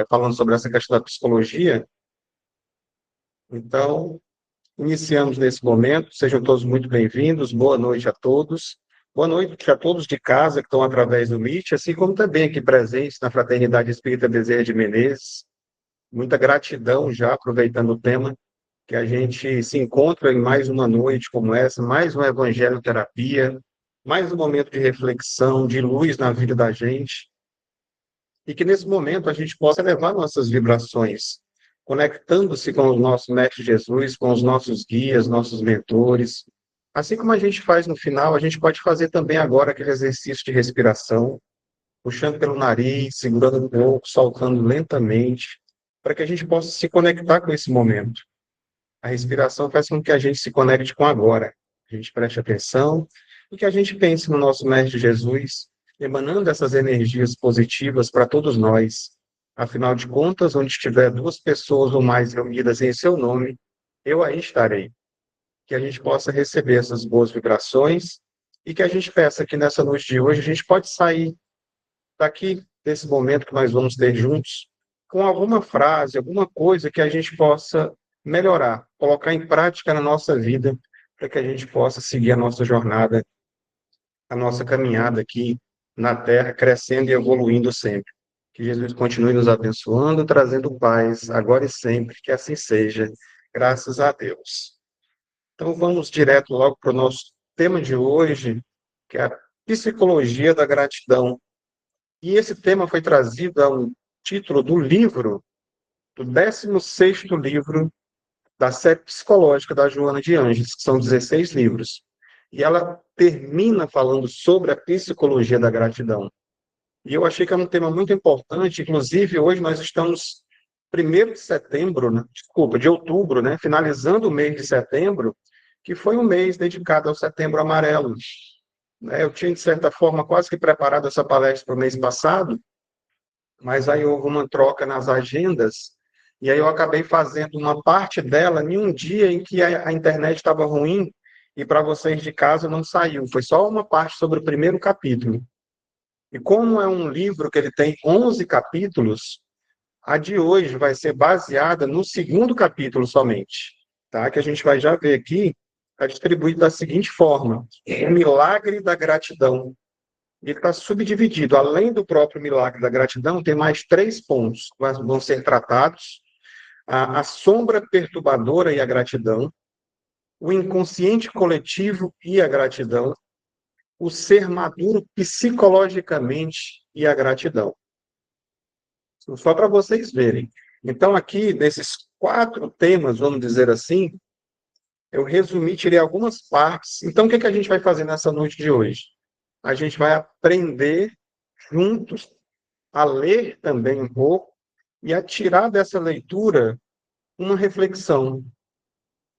falando sobre essa questão da psicologia. Então, iniciamos nesse momento. Sejam todos muito bem-vindos. Boa noite a todos. Boa noite a todos de casa que estão através do Meet, assim como também aqui presentes na Fraternidade Espírita Bezerra de Menezes. Muita gratidão já, aproveitando o tema, que a gente se encontra em mais uma noite como essa, mais uma evangelioterapia, mais um momento de reflexão, de luz na vida da gente, e que nesse momento a gente possa elevar nossas vibrações, conectando-se com o nosso Mestre Jesus, com os nossos guias, nossos mentores. Assim como a gente faz no final, a gente pode fazer também agora aquele exercício de respiração, puxando pelo nariz, segurando um pouco, soltando lentamente, para que a gente possa se conectar com esse momento. A respiração faz com que a gente se conecte com agora. A gente preste atenção e que a gente pense no nosso Mestre Jesus, emanando essas energias positivas para todos nós. Afinal de contas, onde estiver duas pessoas ou mais reunidas em seu nome, eu aí estarei. Que a gente possa receber essas boas vibrações e que a gente peça que nessa noite de hoje a gente pode sair daqui, desse momento que nós vamos ter juntos, com alguma frase, alguma coisa que a gente possa melhorar, colocar em prática na nossa vida, para que a gente possa seguir a nossa jornada, a nossa caminhada aqui na Terra, crescendo e evoluindo sempre. Que Jesus continue nos abençoando, trazendo paz, agora e sempre, que assim seja, graças a Deus. Então vamos direto logo para o nosso tema de hoje, que é a psicologia da gratidão. E esse tema foi trazido ao título do livro, do 16º livro da série psicológica da Joana de Ângeles, que são 16 livros. E ela termina falando sobre a psicologia da gratidão. E eu achei que é um tema muito importante, inclusive hoje nós estamos 1º de setembro, né? Desculpa, de outubro, né? Finalizando o mês de setembro, que foi um mês dedicado ao Setembro Amarelo. Eu tinha, de certa forma, quase que preparado essa palestra para o mês passado, mas aí houve uma troca nas agendas, e aí eu acabei fazendo uma parte dela em um dia em que a internet estava ruim, e para vocês de casa não saiu. Foi só uma parte sobre o primeiro capítulo. E como é um livro que ele tem 11 capítulos, a de hoje vai ser baseada no segundo capítulo somente, tá? Que a gente vai já ver aqui, está distribuído da seguinte forma: o milagre da gratidão. Ele está subdividido. Além do próprio milagre da gratidão, tem mais 3 pontos que vão ser tratados: a sombra perturbadora e a gratidão, o inconsciente coletivo e a gratidão, o ser maduro psicologicamente e a gratidão. Só para vocês verem. Então, aqui, nesses 4 temas, vamos dizer assim, eu resumi, tirei algumas partes. Então, o que a gente vai fazer nessa noite de hoje? A gente vai aprender juntos a ler também um pouco e a tirar dessa leitura uma reflexão.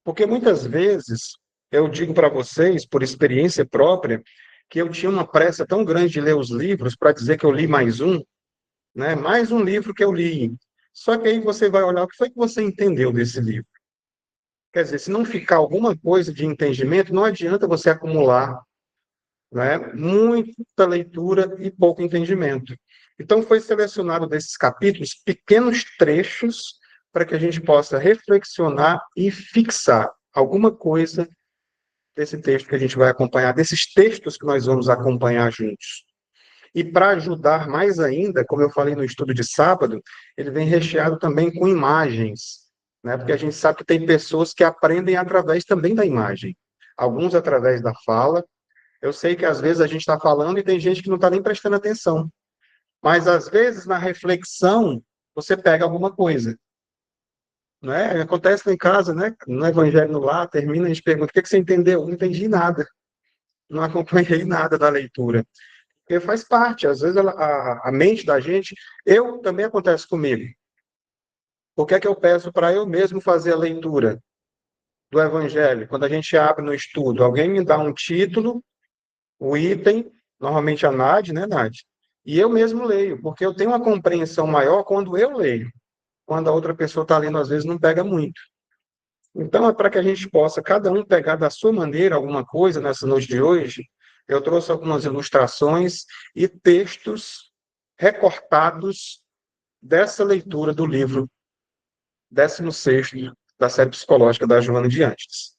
Porque muitas vezes eu digo para vocês, por experiência própria, que eu tinha uma pressa tão grande de ler os livros para dizer que eu li mais um, né? Mais um livro que eu li. Só que aí você vai olhar o que foi que você entendeu desse livro. Quer dizer, se não ficar alguma coisa de entendimento, não adianta você acumular, né? Muita leitura e pouco entendimento. Então, foi selecionado desses capítulos pequenos trechos para que a gente possa reflexionar e fixar alguma coisa desse texto que a gente vai acompanhar, desses textos que nós vamos acompanhar juntos. E para ajudar mais ainda, como eu falei no estudo de sábado, ele vem recheado também com imagens, né? Porque a gente sabe que tem pessoas que aprendem através também da imagem. Alguns através da fala. Eu sei que às vezes a gente está falando e tem gente que não está nem prestando atenção. Mas às vezes na reflexão você pega alguma coisa. Né? Acontece lá em casa, né? No Evangelho no Lar, termina, a gente pergunta: o que você entendeu? Não entendi nada. Não acompanhei nada da leitura. Porque faz parte, às vezes a mente da gente, eu também acontece comigo. Por que é que eu peço para eu mesmo fazer a leitura do Evangelho? Quando a gente abre no estudo, alguém me dá um título, o item, normalmente a Nádia, né, Nádia? E eu mesmo leio, porque eu tenho uma compreensão maior quando eu leio. Quando a outra pessoa está lendo, às vezes não pega muito. Então, é para que a gente possa, cada um pegar da sua maneira alguma coisa nessa noite de hoje. Eu trouxe algumas ilustrações e textos recortados dessa leitura do livro 16º da série psicológica da Joana de Ângeles.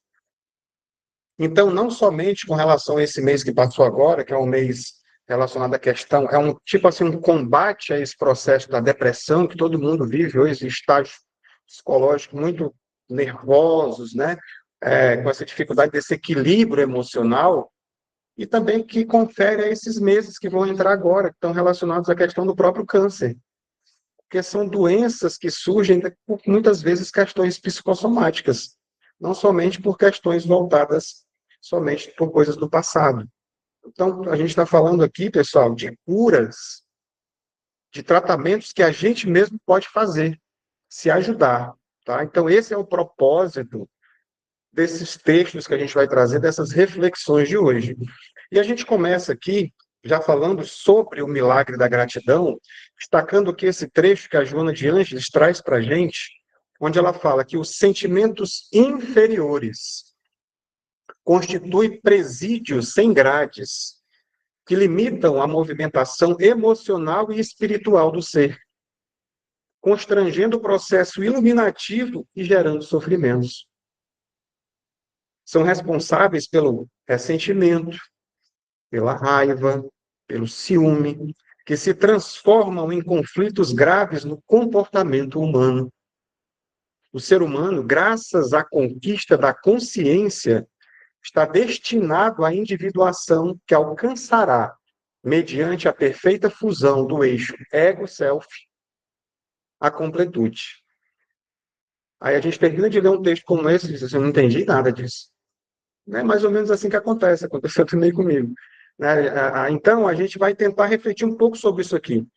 Então, não somente com relação a esse mês que passou agora, que é um mês relacionado à questão, é um tipo assim, um combate a esse processo da depressão que todo mundo vive hoje, estágios psicológicos muito nervosos, né? Com essa dificuldade desse equilíbrio emocional, e também que confere a esses meses que vão entrar agora, que estão relacionados à questão do próprio câncer, porque são doenças que surgem por muitas vezes questões psicossomáticas, não somente por questões voltadas somente por coisas do passado. Então, a gente está falando aqui, pessoal, de curas, de tratamentos que a gente mesmo pode fazer, se ajudar, tá? Então, esse é o propósito desses textos que a gente vai trazer, dessas reflexões de hoje. E a gente começa aqui, já falando sobre o milagre da gratidão, destacando aqui esse trecho que a Joana de Ângeles traz para a gente, onde ela fala que os sentimentos inferiores constituem presídios sem grades, que limitam a movimentação emocional e espiritual do ser, constrangendo o processo iluminativo e gerando sofrimentos. São responsáveis pelo ressentimento, pela raiva, pelo ciúme, que se transformam em conflitos graves no comportamento humano. O ser humano, graças à conquista da consciência, está destinado à individuação que alcançará, mediante a perfeita fusão do eixo ego-self, a completude. Aí a gente termina de ler um texto como esse e diz assim, eu não entendi nada disso. É mais ou menos assim que aconteceu também comigo. Então, a gente vai tentar refletir um pouco sobre isso aqui.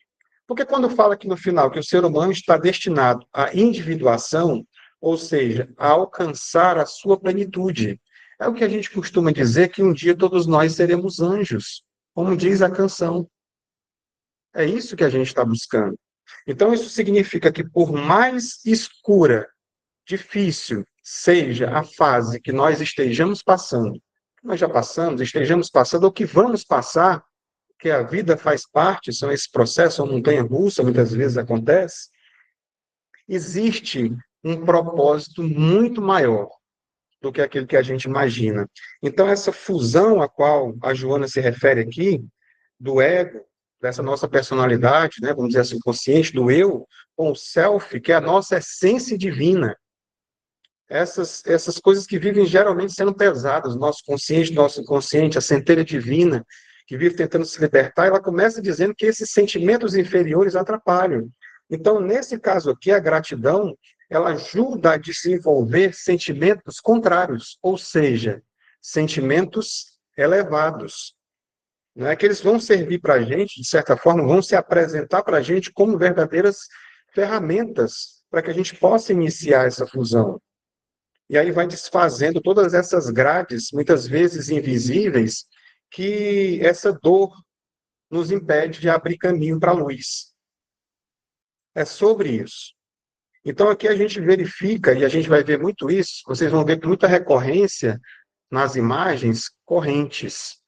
Porque quando fala aqui no final que o ser humano está destinado à individuação, ou seja, a alcançar a sua plenitude, é o que a gente costuma dizer que um dia todos nós seremos anjos, como diz a canção. É isso que a gente está buscando. Então, isso significa que por mais escura, difícil seja a fase que nós estejamos passando, nós já passamos, estejamos passando, ou que vamos passar, que a vida faz parte, são esses processos, a montanha-russa muitas vezes acontece, existe um propósito muito maior do que aquilo que a gente imagina. Então, essa fusão a qual a Joana se refere aqui, do ego, dessa nossa personalidade, né, vamos dizer assim, consciente, do eu, com o self, que é a nossa essência divina, essas coisas que vivem geralmente sendo pesadas, nosso consciente, nosso inconsciente, a centelha divina, que vive tentando se libertar, ela começa dizendo que esses sentimentos inferiores atrapalham. Então, nesse caso aqui, a gratidão, ela ajuda a desenvolver sentimentos contrários, ou seja, sentimentos elevados. Não é que eles vão servir para a gente, de certa forma, vão se apresentar para a gente como verdadeiras ferramentas para que a gente possa iniciar essa fusão. E aí vai desfazendo todas essas grades, muitas vezes invisíveis, que essa dor nos impede de abrir caminho para a luz. É sobre isso. Então, aqui a gente verifica, e a gente vai ver muito isso, vocês vão ver com muita recorrência nas imagens, correntes.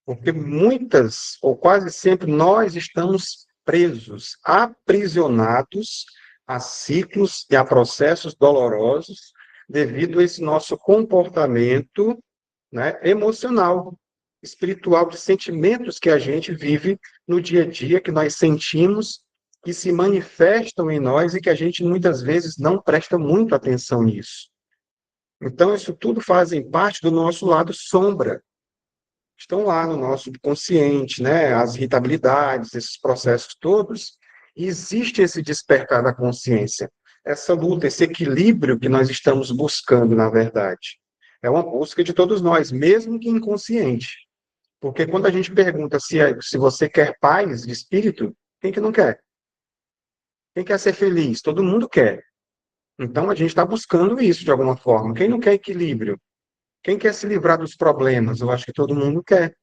Porque muitas, ou quase sempre, nós estamos presos, aprisionados a ciclos e a processos dolorosos devido a esse nosso comportamento, né, emocional, espiritual, de sentimentos que a gente vive no dia a dia, que nós sentimos, que se manifestam em nós e que a gente muitas vezes não presta muito atenção nisso. Então, isso tudo fazem parte do nosso lado sombra, estão lá no nosso consciente, né? As irritabilidades, esses processos todos, e existe esse despertar da consciência, essa luta, esse equilíbrio que nós estamos buscando, na verdade. É uma busca de todos nós, mesmo que inconsciente. Porque quando a gente pergunta se você quer paz de espírito, quem que não quer? Quem quer ser feliz? Todo mundo quer. Então a gente está buscando isso de alguma forma. Quem não quer equilíbrio? Quem quer se livrar dos problemas? Eu acho que todo mundo quer.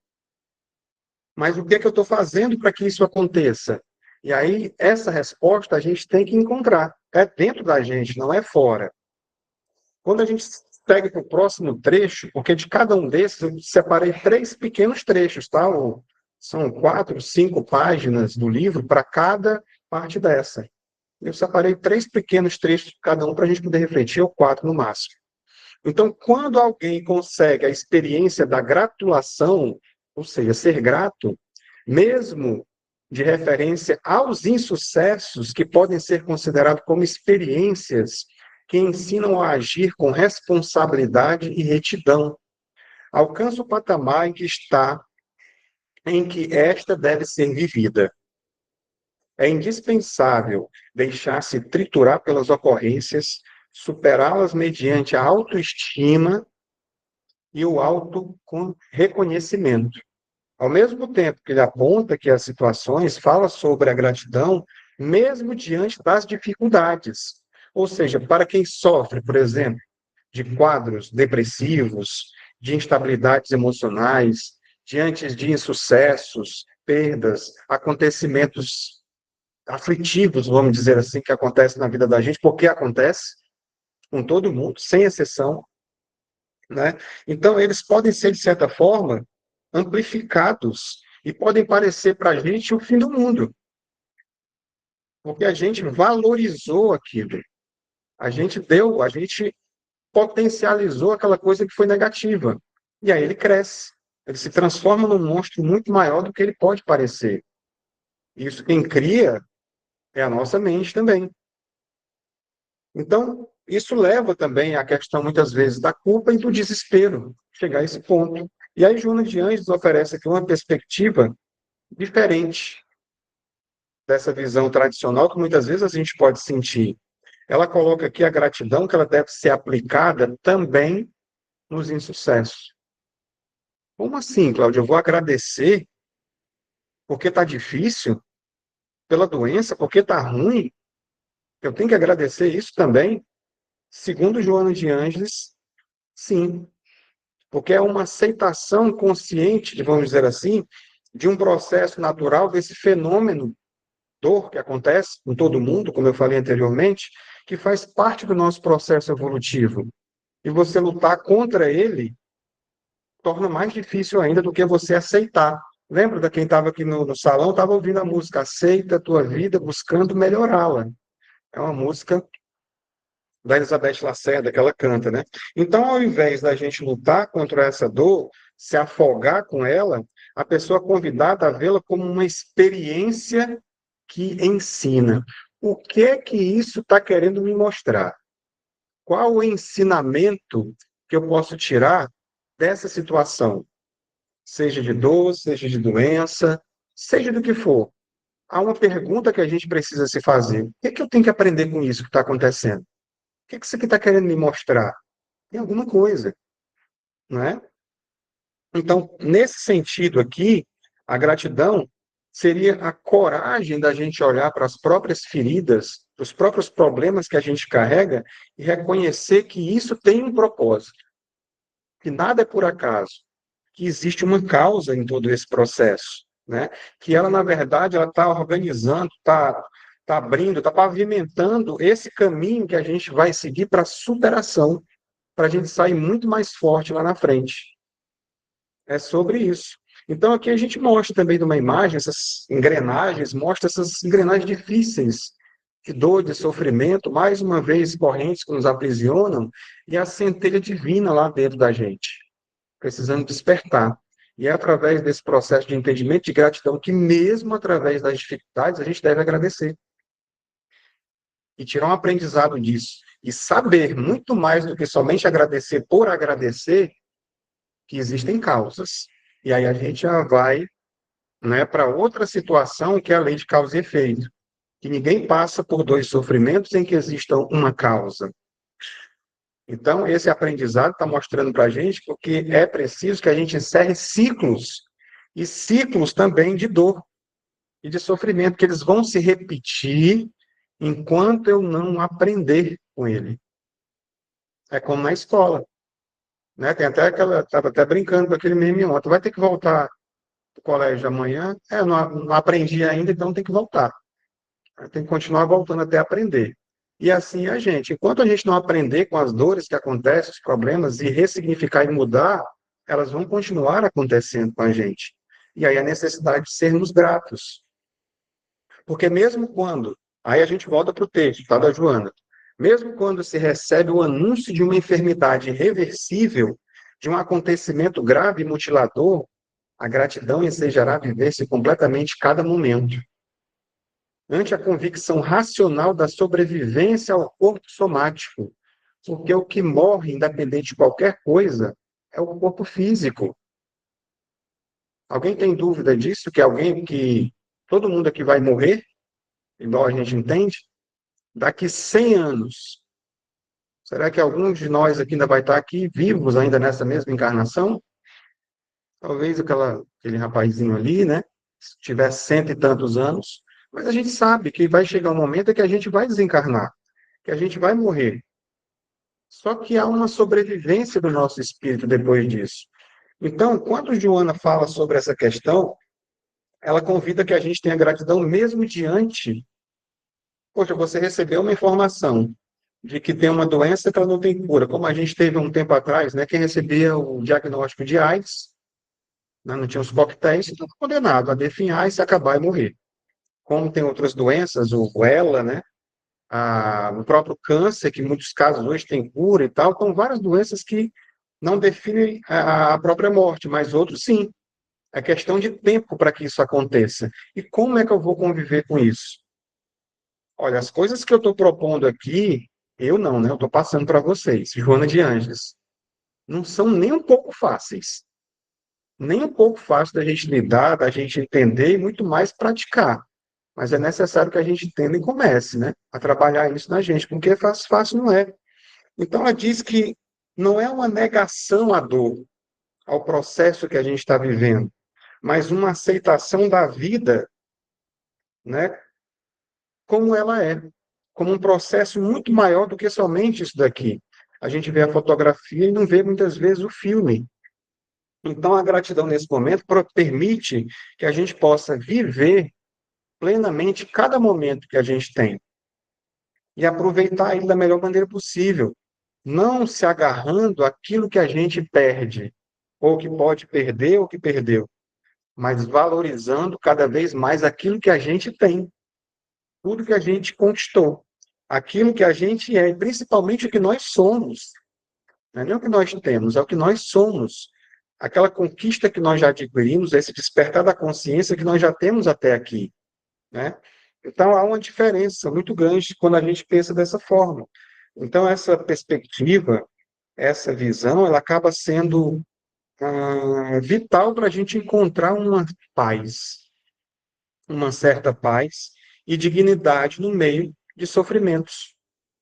Mas o que é que eu estou fazendo para que isso aconteça? E aí, essa resposta a gente tem que encontrar. É dentro da gente, não é fora. Quando a gente segue para o próximo trecho, porque de cada um desses eu separei 3 pequenos trechos, tá? São 4, 5 páginas do livro para cada parte dessa. Eu separei 3 pequenos trechos de cada um para a gente poder refletir, ou 4 no máximo. Então, quando alguém consegue a experiência da gratulação, ou seja, ser grato, mesmo de referência aos insucessos, que podem ser considerados como experiências que ensinam a agir com responsabilidade e retidão, alcança o patamar em que esta deve ser vivida. É indispensável deixar-se triturar pelas ocorrências, superá-las mediante a autoestima e o auto-reconhecimento. Ao mesmo tempo que ele aponta que as situações fala sobre a gratidão, mesmo diante das dificuldades. Ou seja, para quem sofre, por exemplo, de quadros depressivos, de instabilidades emocionais, diante de insucessos, perdas, acontecimentos aflitivos, vamos dizer assim, que acontecem na vida da gente, porque acontece com todo mundo, sem exceção, né? Então, eles podem ser, de certa forma, amplificados e podem parecer para a gente o fim do mundo, porque a gente valorizou aquilo, a gente potencializou aquela coisa que foi negativa. E aí ele cresce, ele se transforma num monstro muito maior do que ele pode parecer. Isso quem cria é a nossa mente também. Então, isso leva também à questão, muitas vezes, da culpa e do desespero, chegar a esse ponto. E aí, Joana de Anjos oferece aqui uma perspectiva diferente dessa visão tradicional que muitas vezes a gente pode sentir. Ela coloca aqui a gratidão que ela deve ser aplicada também nos insucessos. Como assim, Cláudia? Eu vou agradecer porque está difícil, pela doença, porque está ruim? Eu tenho que agradecer isso também? Segundo Joana de Ângeles, sim, porque é uma aceitação consciente, vamos dizer assim, de um processo natural desse fenômeno dor que acontece com todo mundo, como eu falei anteriormente, que faz parte do nosso processo evolutivo. E você lutar contra ele torna mais difícil ainda do que você aceitar. Lembra de quem estava aqui no salão, estava ouvindo a música Aceita a Tua Vida, Buscando Melhorá-la. É uma música da Elizabeth Lacerda, que ela canta, né? Então, ao invés da gente lutar contra essa dor, se afogar com ela, a pessoa é convidada a vê-la como uma experiência que ensina. O que é que isso está querendo me mostrar? Qual o ensinamento que eu posso tirar dessa situação? Seja de dor, seja de doença, seja do que for. Há uma pergunta que a gente precisa se fazer. O que é que eu tenho que aprender com isso que está acontecendo? O que é que isso aqui está querendo me mostrar? Tem alguma coisa, não é? Então, nesse sentido aqui, a gratidão seria a coragem da gente olhar para as próprias feridas, os próprios problemas que a gente carrega e reconhecer que isso tem um propósito, que nada é por acaso, que existe uma causa em todo esse processo, né? Que ela, na verdade, ela está organizando, está abrindo, está pavimentando esse caminho que a gente vai seguir para a superação, para a gente sair muito mais forte lá na frente. É sobre isso. Então, aqui a gente mostra também numa imagem, essas engrenagens, mostra essas engrenagens difíceis de dor, de sofrimento, mais uma vez correntes que nos aprisionam, e a centelha divina lá dentro da gente, precisando despertar. E é através desse processo de entendimento, de gratidão, que mesmo através das dificuldades, a gente deve agradecer. E tirar um aprendizado disso. E saber, muito mais do que somente agradecer por agradecer, que existem causas. E aí a gente já vai, né, para outra situação, que é a lei de causa e efeito. Que ninguém passa por dois sofrimentos em que exista uma causa. Então, esse aprendizado está mostrando para a gente porque é preciso que a gente encerre ciclos, e ciclos também de dor e de sofrimento, que eles vão se repetir enquanto eu não aprender com ele. É como na escola, né? Tem até aquela, estava até brincando com aquele meme ontem, vai ter que voltar do colégio amanhã? Não aprendi ainda, então tem que voltar. Tem que continuar voltando até aprender. E assim a gente. Enquanto a gente não aprender com as dores que acontecem, os problemas, e ressignificar e mudar, elas vão continuar acontecendo com a gente. E aí a necessidade de sermos gratos. Porque mesmo quando, aí a gente volta para o texto, tá, da Joana, mesmo quando se recebe o anúncio de uma enfermidade irreversível, de um acontecimento grave e mutilador, a gratidão ensejará viver-se completamente cada momento. Ante a convicção racional da sobrevivência ao corpo somático, porque o que morre, independente de qualquer coisa, é o corpo físico. Alguém tem dúvida disso? Que alguém que todo mundo aqui vai morrer, igual a gente entende? Daqui 100 anos, será que alguns de nós aqui ainda vai estar aqui vivos ainda nessa mesma encarnação? Talvez aquele rapazinho ali, né? Se tiver cento e tantos anos, mas a gente sabe que vai chegar um momento em que a gente vai desencarnar, que a gente vai morrer. Só que há uma sobrevivência do nosso espírito depois disso. Então, quando Joana fala sobre essa questão, ela convida que a gente tenha gratidão mesmo diante. Poxa, você recebeu uma informação de que tem uma doença que ela não tem cura, como a gente teve um tempo atrás, né? Quem recebia o diagnóstico de AIDS, né, não tinha os coquetéis, estava condenado a definhar e se acabar e morrer. Como tem outras doenças, o ELA, né? O próprio câncer, que em muitos casos hoje tem cura e tal, então várias doenças que não definem a própria morte, mas outros sim. É questão de tempo para que isso aconteça. E como é que eu vou conviver com isso? Olha, as coisas que eu estou propondo aqui, eu não, né? Eu estou passando para vocês, Joana de Ângeles, não são nem um pouco fáceis. Nem um pouco fácil da gente lidar, da gente entender e muito mais praticar. Mas é necessário que a gente entenda e comece, né? A trabalhar isso na gente, porque fácil não é. Então, ela diz que não é uma negação à dor, ao processo que a gente está vivendo, mas uma aceitação da vida, né, como ela é, como um processo muito maior do que somente isso daqui. A gente vê a fotografia e não vê muitas vezes o filme. Então, a gratidão nesse momento permite que a gente possa viver plenamente cada momento que a gente tem e aproveitar ele da melhor maneira possível, não se agarrando àquilo que a gente perde, ou que pode perder, ou que perdeu, mas valorizando cada vez mais aquilo que a gente tem, tudo que a gente conquistou, aquilo que a gente é, e principalmente o que nós somos. Não é nem o que nós temos, é o que nós somos. Aquela conquista que nós já adquirimos, esse despertar da consciência que nós já temos até aqui, né? Então, há uma diferença muito grande quando a gente pensa dessa forma. Então, essa perspectiva, essa visão, ela acaba sendo vital para a gente encontrar uma paz, uma certa paz e dignidade no meio de sofrimentos,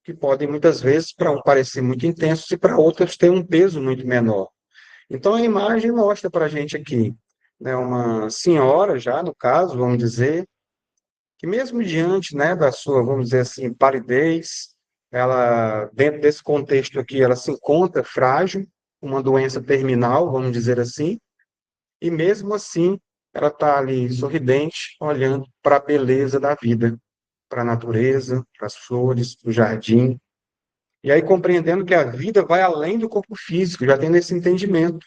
que podem muitas vezes, para um parecer muito intensos e para outros ter um peso muito menor. Então, a imagem mostra para a gente aqui, né, uma senhora, já no caso, vamos dizer, que mesmo diante, né, da sua, vamos dizer assim, palidez, ela, dentro desse contexto aqui, ela se encontra frágil, uma doença terminal, vamos dizer assim, e mesmo assim, ela está ali sorridente, olhando para a beleza da vida, para a natureza, para as flores, para o jardim, e aí compreendendo que a vida vai além do corpo físico, já tendo esse entendimento,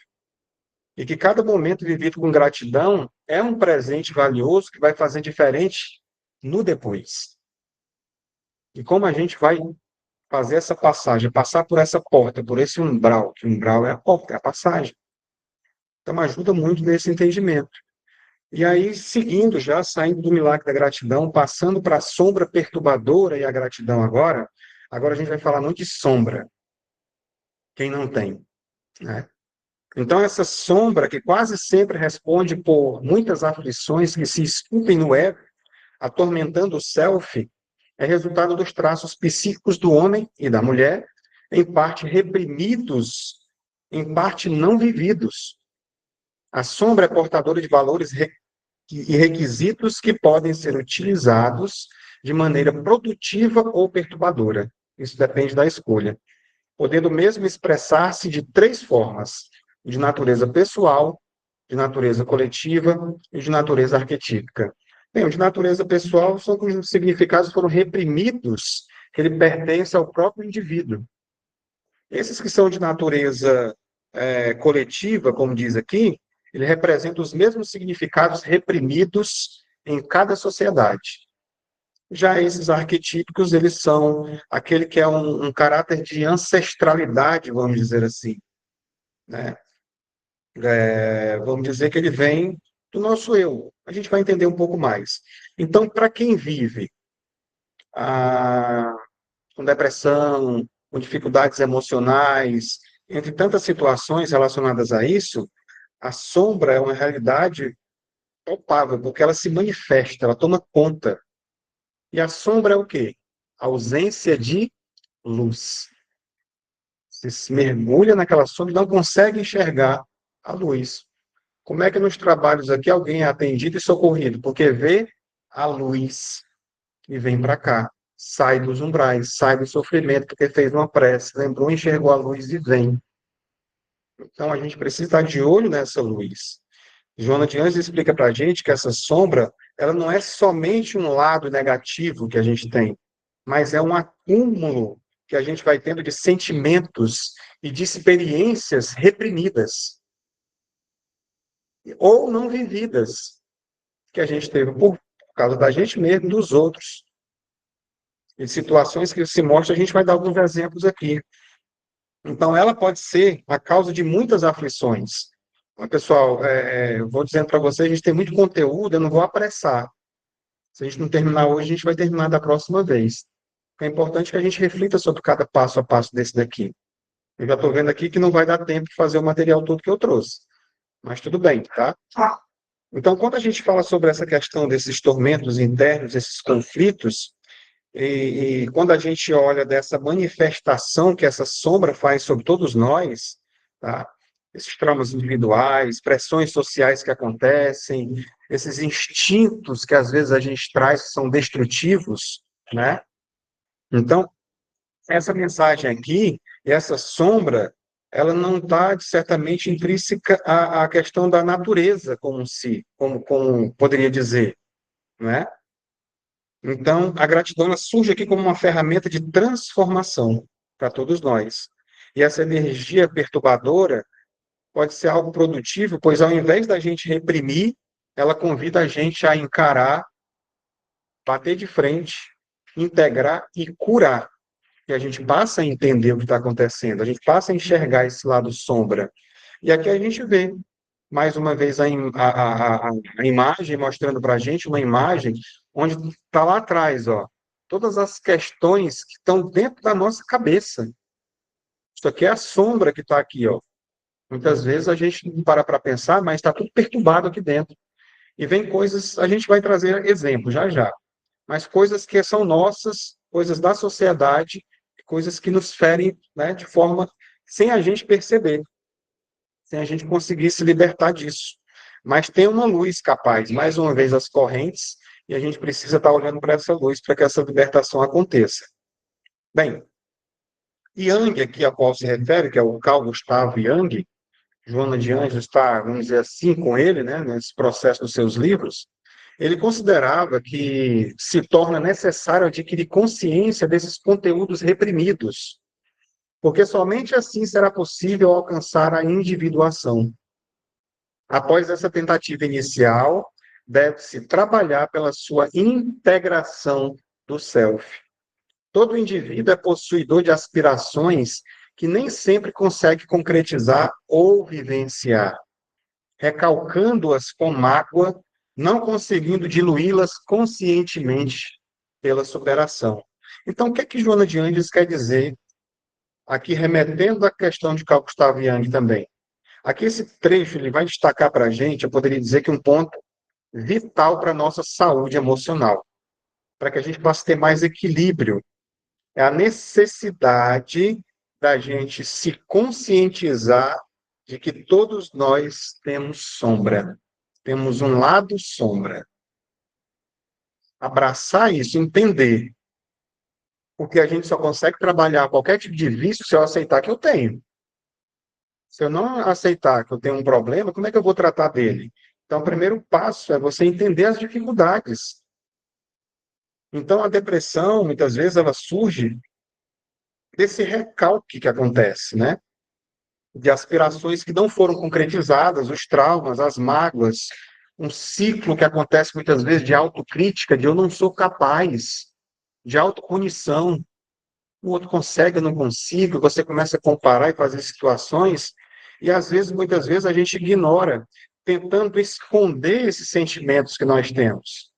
e que cada momento vivido com gratidão é um presente valioso que vai fazer diferente no depois. E como a gente vai fazer essa passagem, passar por essa porta, por esse umbral, que o umbral é a porta, é a passagem. Então ajuda muito nesse entendimento. E aí, seguindo já, saindo do milagre da gratidão, passando para a sombra perturbadora e a gratidão agora a gente vai falar muito de sombra, quem não tem, né? Então, essa sombra, que quase sempre responde por muitas aflições que se esculpem no ego, atormentando o self, é resultado dos traços psíquicos do homem e da mulher, em parte reprimidos, em parte não vividos. A sombra é portadora de valores e requisitos que podem ser utilizados de maneira produtiva ou perturbadora. Isso depende da escolha. Podendo mesmo expressar-se de três formas: de natureza pessoal, de natureza coletiva e de natureza arquetípica. Bem, o de natureza pessoal são cujos significados foram reprimidos, que ele pertence ao próprio indivíduo. Esses que são de natureza coletiva, como diz aqui, ele representa os mesmos significados reprimidos em cada sociedade. Já esses arquetípicos, eles são aquele que é um caráter de ancestralidade, vamos dizer assim, né? Vamos dizer que ele vem do nosso eu. A gente vai entender um pouco mais. Então, para quem vive ah, com depressão, com dificuldades emocionais, entre tantas situações relacionadas a isso, a sombra é uma realidade palpável, porque ela se manifesta, ela toma conta. E a sombra é o quê? A ausência de luz. Você se mergulha naquela sombra e não consegue enxergar a luz. Como é que nos trabalhos aqui alguém é atendido e socorrido? Porque vê a luz e vem para cá. Sai dos umbrais, sai do sofrimento, porque fez uma prece, lembrou, enxergou a luz e vem. Então a gente precisa estar de olho nessa luz. Joana de Anjos explica para a gente que essa sombra, ela não é somente um lado negativo que a gente tem, mas é um acúmulo que a gente vai tendo de sentimentos e de experiências reprimidas ou não vividas que a gente teve por causa da gente mesmo, dos outros. Em situações que se mostra, a gente vai dar alguns exemplos aqui. Então, ela pode ser a causa de muitas aflições. Mas, pessoal, eu vou dizendo para vocês, a gente tem muito conteúdo, eu não vou apressar. Se a gente não terminar hoje, a gente vai terminar da próxima vez. É importante que a gente reflita sobre cada passo a passo desse daqui. Eu já estou vendo aqui que não vai dar tempo de fazer o material todo que eu trouxe. Mas tudo bem, tá? Então, quando a gente fala sobre essa questão desses tormentos internos, esses conflitos, e quando a gente olha dessa manifestação que essa sombra faz sobre todos nós, tá? Esses traumas individuais, pressões sociais que acontecem, esses instintos que às vezes a gente traz que são destrutivos, né? Então, essa mensagem aqui, essa sombra, ela não está certamente intrínseca à questão da natureza como si, como poderia dizer, né? Então, a gratidão ela surge aqui como uma ferramenta de transformação para todos nós. E essa energia perturbadora pode ser algo produtivo, pois ao invés da gente reprimir, ela convida a gente a encarar, bater de frente, integrar e curar. E a gente passa a entender o que está acontecendo, a gente passa a enxergar esse lado sombra. E aqui a gente vê, mais uma vez, a imagem mostrando para a gente uma imagem onde está lá atrás, ó, todas as questões que estão dentro da nossa cabeça. Isso aqui é a sombra que está aqui, ó. Muitas vezes a gente não para pensar, mas está tudo perturbado aqui dentro. E vem coisas, a gente vai trazer exemplos já já, mas coisas que são nossas, coisas da sociedade, coisas que nos ferem, né, de forma sem a gente perceber, sem a gente conseguir se libertar disso. Mas tem uma luz capaz, mais uma vez, as correntes, e a gente precisa estar olhando para essa luz para que essa libertação aconteça. Bem, Jung, aqui a qual se refere, que é o Carl Gustav Jung, Joana de Anjos está, vamos dizer assim, com ele, né, nesse processo dos seus livros, ele considerava que se torna necessário adquirir consciência desses conteúdos reprimidos, porque somente assim será possível alcançar a individuação. Após essa tentativa inicial, deve-se trabalhar pela sua integração do self. Todo indivíduo é possuidor de aspirações que nem sempre consegue concretizar ou vivenciar, recalcando-as com mágoa, não conseguindo diluí-las conscientemente pela superação. Então, o que é que Joana de Anjos quer dizer aqui, remetendo à questão de Carl Gustav Jung também? Aqui esse trecho ele vai destacar para a gente, eu poderia dizer que um ponto vital para a nossa saúde emocional, para que a gente possa ter mais equilíbrio. É a necessidade da gente se conscientizar de que todos nós temos sombra, temos um lado sombra. Abraçar isso, entender, porque a gente só consegue trabalhar qualquer tipo de vício se eu aceitar que eu tenho. Se eu não aceitar que eu tenho um problema, como é que eu vou tratar dele? Então, o primeiro passo é você entender as dificuldades. Então, a depressão, muitas vezes, ela surge desse recalque que acontece, né? De aspirações que não foram concretizadas, os traumas, as mágoas, um ciclo que acontece muitas vezes de autocrítica, de eu não sou capaz, de autopunição. O outro consegue, eu não consigo. Você começa a comparar e fazer situações, e às vezes, muitas vezes, a gente ignora, tentando esconder esses sentimentos que nós temos.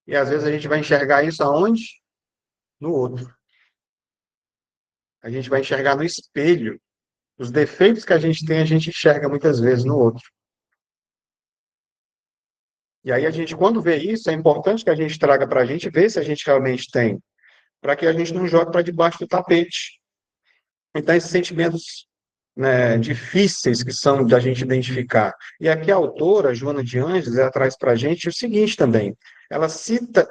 E às vezes a gente vai enxergar isso aonde? No outro. A gente vai enxergar no espelho. Os defeitos que a gente enxerga muitas vezes no outro. E aí a gente, quando vê isso, é importante que a gente traga para a gente ver se a gente realmente tem, para que a gente não jogue para debaixo do tapete. Então, esses sentimentos, né, difíceis que são da gente identificar. E aqui a autora, Joana de Ângeles, ela traz para a gente o seguinte também. Ela cita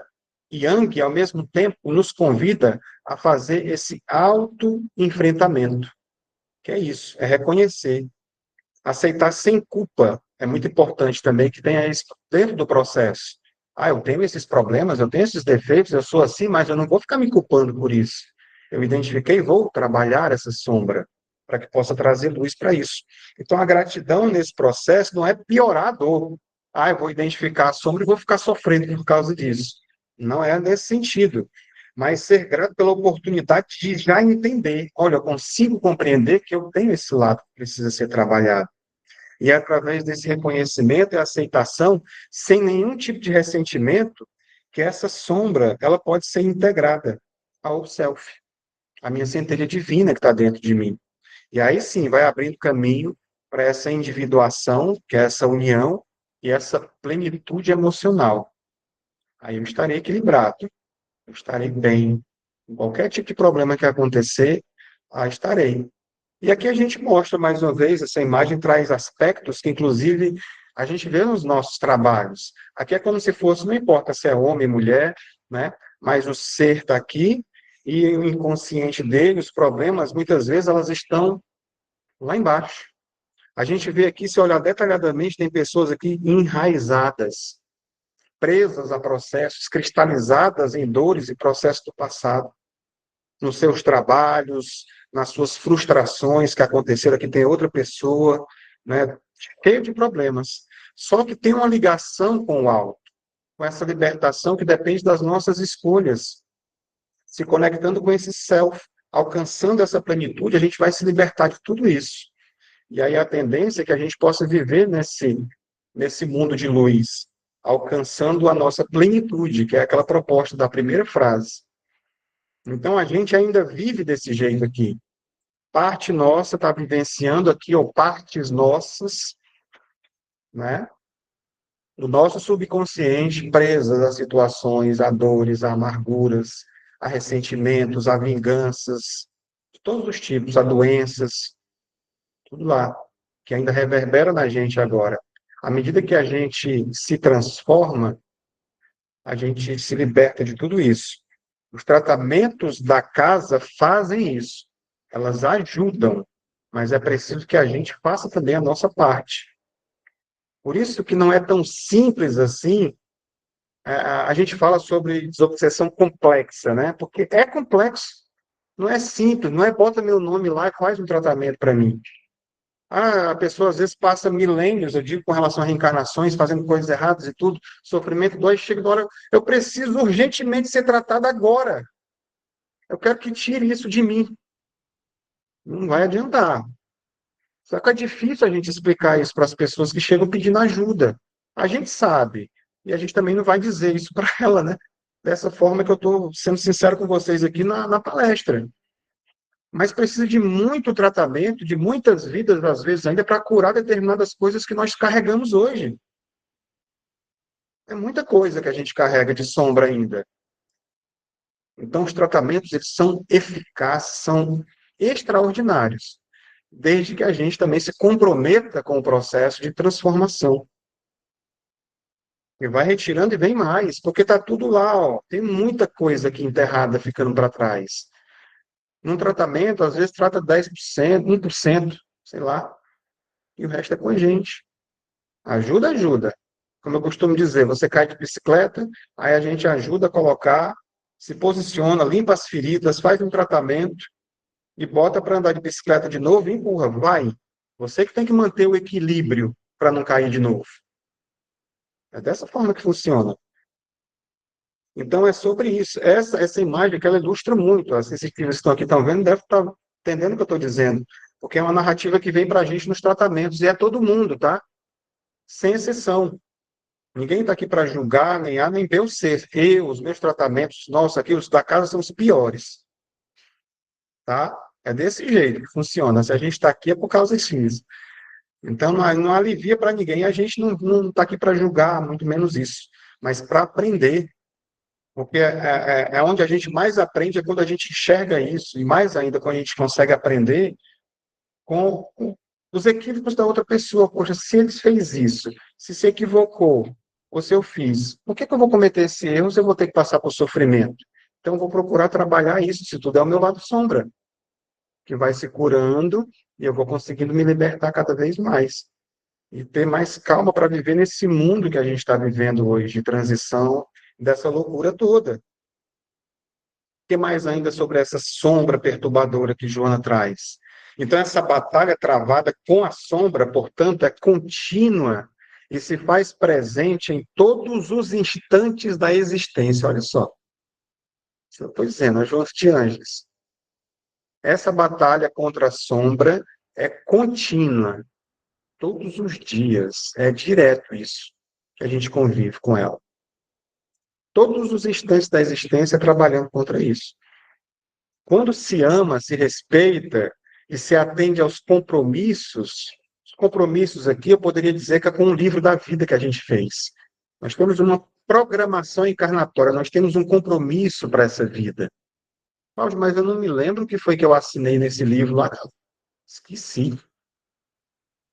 Yang, e ao mesmo tempo nos convida a fazer esse auto-enfrentamento, que é isso, é reconhecer, aceitar sem culpa. É muito importante também que tenha isso dentro do processo. Ah, eu tenho esses problemas, eu tenho esses defeitos, eu sou assim, mas eu não vou ficar me culpando por isso. Eu identifiquei e vou trabalhar essa sombra para que possa trazer luz para isso. Então, a gratidão nesse processo não é piorar a dor. Ah, eu vou identificar a sombra e vou ficar sofrendo por causa disso. Não é nesse sentido. Mas ser grato pela oportunidade de já entender. Olha, eu consigo compreender que eu tenho esse lado que precisa ser trabalhado. E é através desse reconhecimento e aceitação, sem nenhum tipo de ressentimento, que essa sombra ela pode ser integrada ao self, a minha centelha divina que está dentro de mim. E aí sim vai abrindo caminho para essa individuação, que é essa união e essa plenitude emocional. Aí eu estarei equilibrado, eu estarei bem. Em qualquer tipo de problema que acontecer, aí estarei. E aqui a gente mostra, mais uma vez, essa imagem traz aspectos que, inclusive, a gente vê nos nossos trabalhos. Aqui é como se fosse, não importa se é homem, mulher, né? Mas o ser está aqui e o inconsciente dele, os problemas, muitas vezes, elas estão lá embaixo. A gente vê aqui, se olhar detalhadamente, tem pessoas aqui enraizadas, presas a processos, cristalizadas em dores e processos do passado, nos seus trabalhos, nas suas frustrações que aconteceram, aqui tem outra pessoa, né, cheio de problemas. Só que tem uma ligação com o alto, com essa libertação que depende das nossas escolhas. Se conectando com esse self, alcançando essa plenitude, a gente vai se libertar de tudo isso. E aí a tendência é que a gente possa viver nesse mundo de luz, alcançando a nossa plenitude, que é aquela proposta da primeira frase. Então a gente ainda vive desse jeito aqui. Parte nossa está vivenciando aqui, ou partes nossas, né, do nosso subconsciente, presas a situações, a dores, a amarguras, a ressentimentos, a vinganças, de todos os tipos, a doenças, tudo lá, que ainda reverbera na gente agora. À medida que a gente se transforma, a gente se liberta de tudo isso. Os tratamentos da casa fazem isso. Elas ajudam, mas é preciso que a gente faça também a nossa parte. Por isso que não é tão simples assim. A gente fala sobre desobsessão complexa, né? Porque é complexo. Não é simples, não é bota meu nome lá e faz um tratamento para mim. Ah, a pessoa às vezes passa milênios, eu digo, com relação a reencarnações, fazendo coisas erradas e tudo, sofrimento, dói, chega da hora, eu preciso urgentemente ser tratado agora. Eu quero que tire isso de mim. Não vai adiantar. Só que é difícil a gente explicar isso para as pessoas que chegam pedindo ajuda. A gente sabe, e a gente também não vai dizer isso para ela, né? Dessa forma que eu estou sendo sincero com vocês aqui na palestra. Mas precisa de muito tratamento, de muitas vidas, às vezes, ainda para curar determinadas coisas que nós carregamos hoje. É muita coisa que a gente carrega de sombra ainda. Então, os tratamentos eles são eficazes, são extraordinários, desde que a gente também se comprometa com o processo de transformação. E vai retirando e vem mais, porque está tudo lá, ó. Tem muita coisa aqui enterrada ficando para trás. Num tratamento, às vezes trata 10%, 1%, sei lá, e o resto é com a gente. Ajuda, ajuda. Como eu costumo dizer, você cai de bicicleta, aí a gente ajuda a colocar, se posiciona, limpa as feridas, faz um tratamento e bota para andar de bicicleta de novo e empurra, vai. Você que tem que manter o equilíbrio para não cair de novo. É dessa forma que funciona. Então, é sobre isso. Essa imagem que ela ilustra muito. As sensitivas que estão aqui estão vendo, devem estar entendendo o que eu estou dizendo. Porque é uma narrativa que vem para a gente nos tratamentos. E é todo mundo, tá? Sem exceção. Ninguém está aqui para julgar, nem A, nem B ou C. Eu, os meus tratamentos, nossa, aqui os da casa são os piores. Tá? É desse jeito que funciona. Se a gente está aqui é por causa disso. Então, não alivia para ninguém. A gente não está aqui para julgar, muito menos isso. Mas para aprender. Porque é onde a gente mais aprende, é quando a gente enxerga isso, e mais ainda quando a gente consegue aprender com os equívocos da outra pessoa. Poxa, se ele fez isso, se equivocou, ou se eu fiz, por que eu vou cometer esse erro se eu vou ter que passar por sofrimento? Então, eu vou procurar trabalhar isso, se tudo é o meu lado sombra, que vai se curando e eu vou conseguindo me libertar cada vez mais. E ter mais calma para viver nesse mundo que a gente está vivendo hoje, de transição, dessa loucura toda. Que mais ainda sobre essa sombra perturbadora que Joana traz? Então, essa batalha travada com a sombra, portanto, é contínua e se faz presente em todos os instantes da existência. Olha só, eu estou dizendo, a Joana de Anjos. Essa batalha contra a sombra é contínua, todos os dias, é direto isso, que a gente convive com ela. Todos os instantes da existência trabalhando contra isso. Quando se ama, se respeita e se atende aos compromissos, os compromissos aqui eu poderia dizer que é com o livro da vida que a gente fez. Nós temos uma programação encarnatória, nós temos um compromisso para essa vida. Cláudio, mas eu não me lembro o que foi que eu assinei nesse livro lá. Esqueci.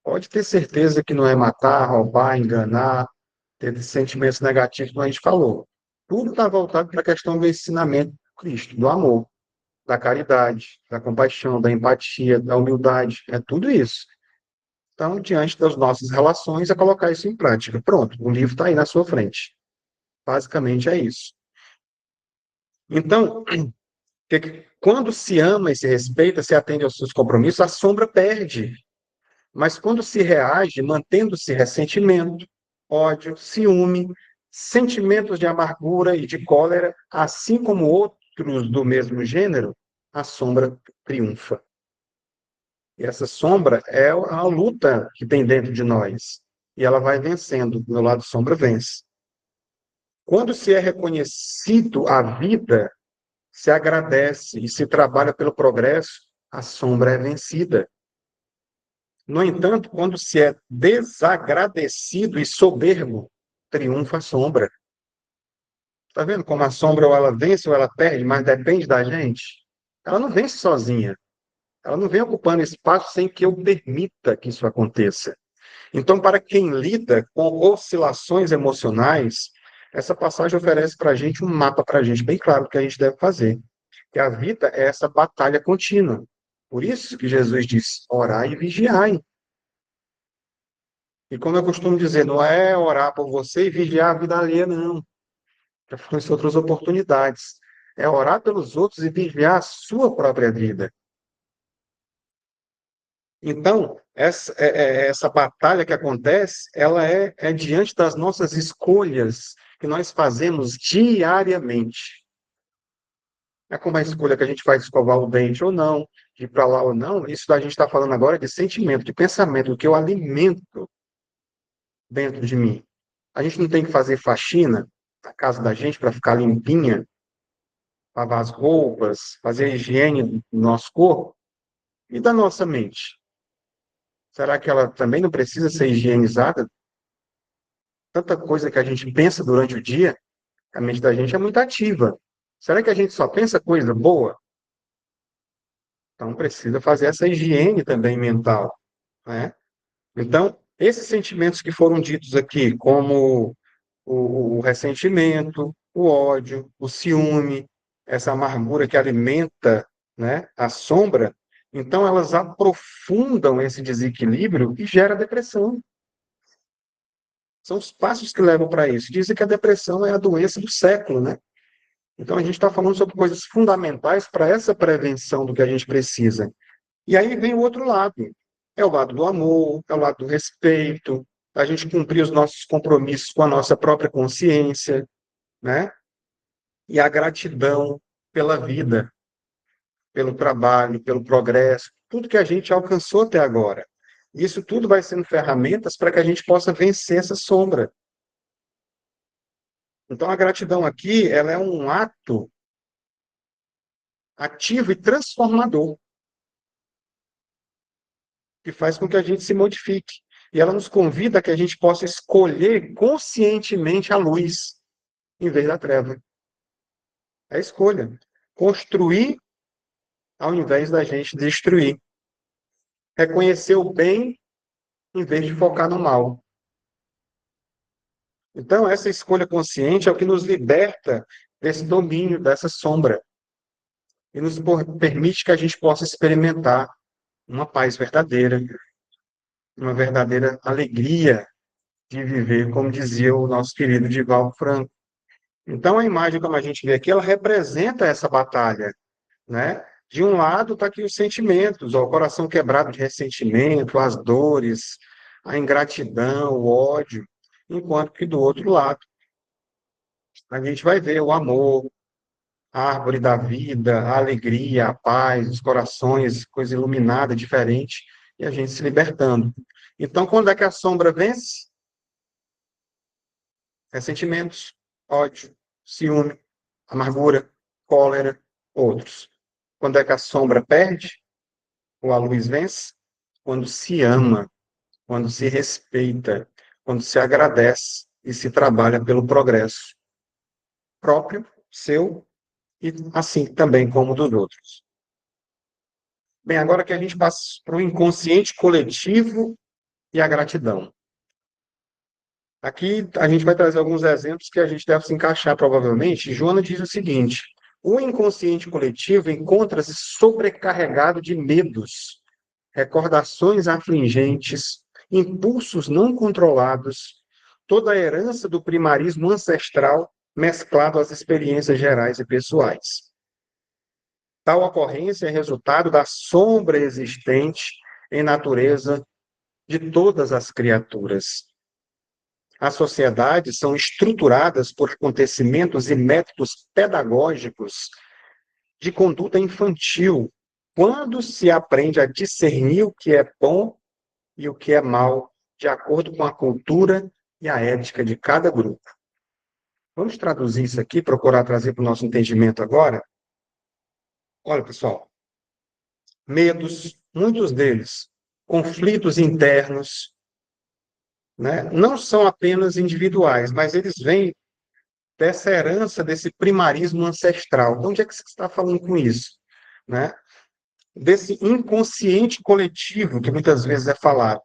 Pode ter certeza que não é matar, roubar, enganar, ter sentimentos negativos, como a gente falou. Tudo está voltado para a questão do ensinamento do Cristo, do amor, da caridade, da compaixão, da empatia, da humildade, é tudo isso. Então, diante das nossas relações, é colocar isso em prática. Pronto, o livro está aí na sua frente. Basicamente é isso. Então, quando se ama e se respeita, se atende aos seus compromissos, a sombra perde. Mas quando se reage, mantendo-se ressentimento, ódio, ciúme, sentimentos de amargura e de cólera, assim como outros do mesmo gênero, a sombra triunfa. E essa sombra é a luta que tem dentro de nós. E ela vai vencendo. O meu lado sombra vence. Quando se é reconhecido a vida, se agradece e se trabalha pelo progresso, a sombra é vencida. No entanto, quando se é desagradecido e soberbo, triunfa a sombra. Está vendo como a sombra ou ela vence ou ela perde, mas depende da gente? Ela não vence sozinha. Ela não vem ocupando espaço sem que eu permita que isso aconteça. Então, para quem lida com oscilações emocionais, essa passagem oferece para a gente um mapa para a gente bem claro do que a gente deve fazer. Que a vida é essa batalha contínua. Por isso que Jesus diz, orai e vigiai. E como eu costumo dizer, não é orar por você e vigiar a vida alheia, não. Já foram outras oportunidades. É orar pelos outros e vigiar a sua própria vida. Então, essa batalha que acontece, ela é diante das nossas escolhas que nós fazemos diariamente. É como a escolha que a gente faz de escovar o dente ou não, de ir para lá ou não. Isso a gente está falando agora de sentimento, de pensamento, do que eu alimento dentro de mim. A gente não tem que fazer faxina na casa da gente para ficar limpinha, lavar as roupas, fazer a higiene do nosso corpo e da nossa mente. Será que ela também não precisa ser higienizada? Tanta coisa que a gente pensa durante o dia, a mente da gente é muito ativa. Será que a gente só pensa coisa boa? Então precisa fazer essa higiene também mental, né? Então, esses sentimentos que foram ditos aqui, como o ressentimento, o ódio, o ciúme, essa amargura que alimenta, né, a sombra, então elas aprofundam esse desequilíbrio e gera depressão. São os passos que levam para isso. Dizem que a depressão é a doença do século, né? Então a gente está falando sobre coisas fundamentais para essa prevenção do que a gente precisa. E aí vem o outro lado. É o lado do amor, é o lado do respeito, a gente cumprir os nossos compromissos com a nossa própria consciência, né? E a gratidão pela vida, pelo trabalho, pelo progresso, tudo que a gente alcançou até agora. Isso tudo vai sendo ferramentas para que a gente possa vencer essa sombra. Então, a gratidão aqui, ela é um ato ativo e transformador, que faz com que a gente se modifique. E ela nos convida a que a gente possa escolher conscientemente a luz, em vez da treva. É a escolha. Construir ao invés da gente destruir. Reconhecer o bem em vez de focar no mal. Então, essa escolha consciente é o que nos liberta desse domínio, dessa sombra, e nos permite que a gente possa experimentar uma paz verdadeira, uma verdadeira alegria de viver, como dizia o nosso querido Divaldo Franco. Então, a imagem, como a gente vê aqui, ela representa essa batalha, né? De um lado está aqui os sentimentos, ó, o coração quebrado de ressentimento, as dores, a ingratidão, o ódio, enquanto que do outro lado a gente vai ver o amor, a árvore da vida, a alegria, a paz, os corações, coisa iluminada, diferente, e a gente se libertando. Então, quando é que a sombra vence? Ressentimentos, ódio, ciúme, amargura, cólera, outros. Quando é que a sombra perde? Ou a luz vence? Quando se ama, quando se respeita, quando se agradece e se trabalha pelo progresso próprio, seu e assim também como dos outros. Bem, agora que a gente passa para o inconsciente coletivo e a gratidão. Aqui a gente vai trazer alguns exemplos que a gente deve se encaixar provavelmente. Joana diz o seguinte: o inconsciente coletivo encontra-se sobrecarregado de medos, recordações afligentes, impulsos não controlados, toda a herança do primarismo ancestral mesclado às experiências gerais e pessoais. Tal ocorrência é resultado da sombra existente em natureza de todas as criaturas. As sociedades são estruturadas por acontecimentos e métodos pedagógicos de conduta infantil, quando se aprende a discernir o que é bom e o que é mal, de acordo com a cultura e a ética de cada grupo. Vamos traduzir isso aqui, procurar trazer para o nosso entendimento agora? Olha, pessoal, medos, muitos deles, conflitos internos, né, não são apenas individuais, mas eles vêm dessa herança, desse primarismo ancestral. De onde é que você está falando com isso? Né? Desse inconsciente coletivo que muitas vezes é falado.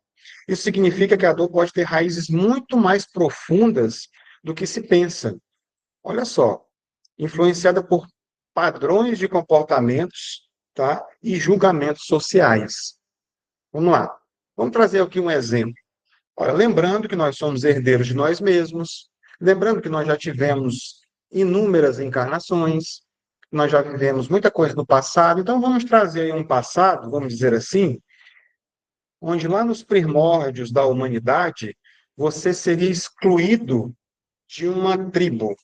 Isso significa que a dor pode ter raízes muito mais profundas do que se pensa. Olha só, influenciada por padrões de comportamentos, tá? E julgamentos sociais. Vamos lá. Vamos trazer aqui um exemplo. Olha, lembrando que nós somos herdeiros de nós mesmos, lembrando que nós já tivemos inúmeras encarnações, nós já vivemos muita coisa no passado, então vamos trazer aí um passado, vamos dizer assim, onde lá nos primórdios da humanidade, você seria excluído de uma tribo,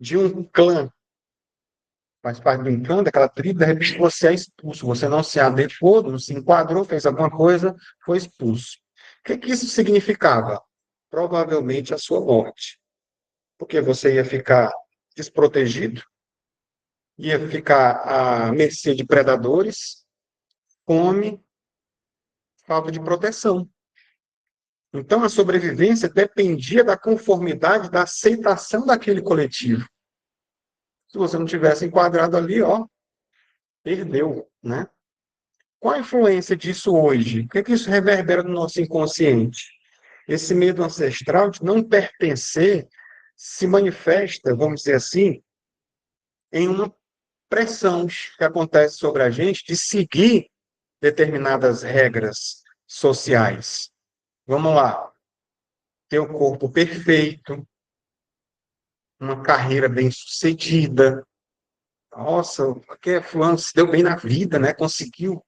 de um clã, faz parte de um clã, daquela tribo, de repente você é expulso, você não se adequou, não se enquadrou, fez alguma coisa, foi expulso. O que que isso significava? Provavelmente a sua morte, porque você ia ficar desprotegido, ia ficar à mercê de predadores, fome, falta de proteção. Então, a sobrevivência dependia da conformidade, da aceitação daquele coletivo. Se você não tivesse enquadrado ali, ó, perdeu, né? Qual a influência disso hoje? O que é que isso reverbera no nosso inconsciente? Esse medo ancestral de não pertencer se manifesta, vamos dizer assim, em uma pressão que acontece sobre a gente de seguir determinadas regras sociais. Vamos lá, ter o corpo perfeito, uma carreira bem-sucedida. Nossa, porque fulano se deu bem na vida, né? Conseguiu,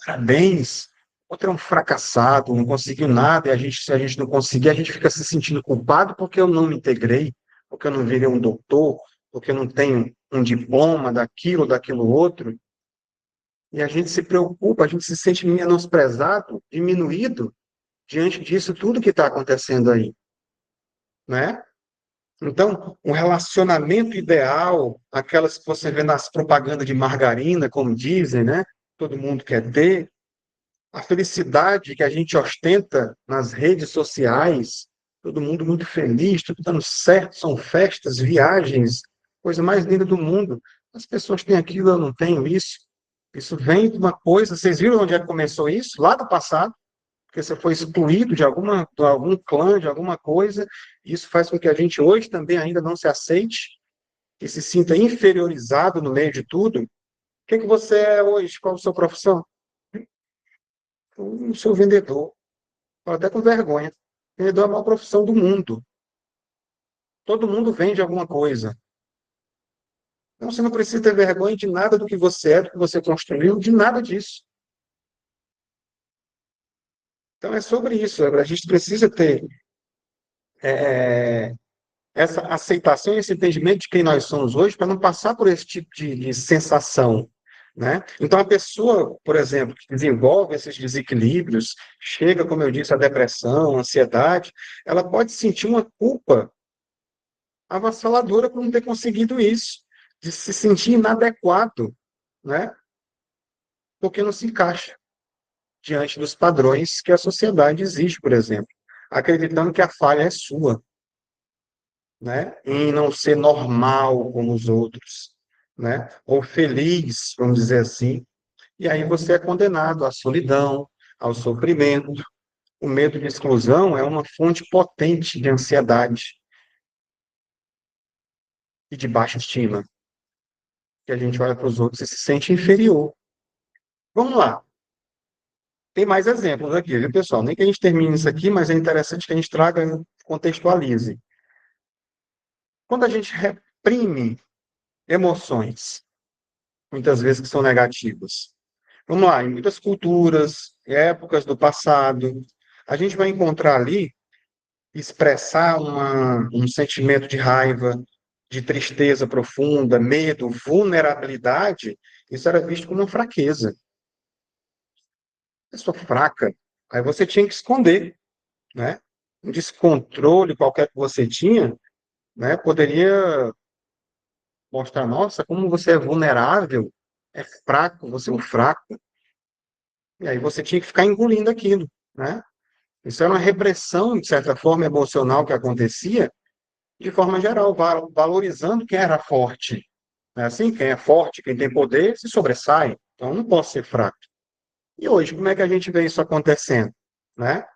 parabéns. outro é um fracassado, não conseguiu nada, e se a gente não conseguir, a gente fica se sentindo culpado porque eu não me integrei, porque eu não virei um doutor, porque eu não tenho um diploma daquilo outro, e a gente se preocupa, a gente se sente menosprezado, diminuído diante disso tudo que está acontecendo aí, né? Então, um relacionamento ideal, aquelas que você vê nas propagandas de margarina, como dizem, né? Todo mundo quer ter, a felicidade que a gente ostenta nas redes sociais, todo mundo muito feliz, tudo dando certo, são festas, viagens, coisa mais linda do mundo. As pessoas têm aquilo, eu não tenho isso. Isso vem de uma coisa, vocês viram onde é que começou isso? Lá do passado, porque você foi excluído de algum clã, de alguma coisa. Isso faz com que a gente hoje também ainda não se aceite, que se sinta inferiorizado no meio de tudo. O que você é hoje? Qual a sua profissão? Eu sou vendedor. Falo até com vergonha. Vendedor é a maior profissão do mundo. Todo mundo vende alguma coisa. Então você não precisa ter vergonha de nada do que você é, do que você construiu, de nada disso. Então é sobre isso. A gente precisa ter é, essa aceitação e esse entendimento de quem nós somos hoje para não passar por esse tipo de sensação. Né? Então, a pessoa, por exemplo, que desenvolve esses desequilíbrios, chega, como eu disse, à depressão, à ansiedade, ela pode sentir uma culpa avassaladora por não ter conseguido isso, de se sentir inadequado, né? Porque não se encaixa diante dos padrões que a sociedade exige, por exemplo, acreditando que a falha é sua, né? Em não ser normal como os outros, né? Ou feliz, vamos dizer assim. E aí você é condenado à solidão, ao sofrimento. O medo de exclusão é uma fonte potente de ansiedade e de baixa estima, que a gente olha para os outros e se sente inferior. Vamos lá. Tem mais exemplos aqui, viu, pessoal? Nem que a gente termine isso aqui, mas é interessante que a gente traga, contextualize. Quando a gente reprime emoções, muitas vezes que são negativas. Vamos lá, em muitas culturas, épocas do passado, a gente vai encontrar ali expressar um sentimento de raiva, de tristeza profunda, medo, vulnerabilidade, isso era visto como uma fraqueza. Pessoa fraca. Aí você tinha que esconder, né? Um descontrole qualquer que você tinha, né? Poderia mostrar, nossa, como você é vulnerável, é fraco, você é um fraco. E aí você tinha que ficar engolindo aquilo, né? Isso era uma repressão, de certa forma, emocional que acontecia, de forma geral, valorizando quem era forte. Não é assim? Quem é forte, quem tem poder, se sobressai. Então, eu não posso ser fraco. E hoje, como é que a gente vê isso acontecendo? Né?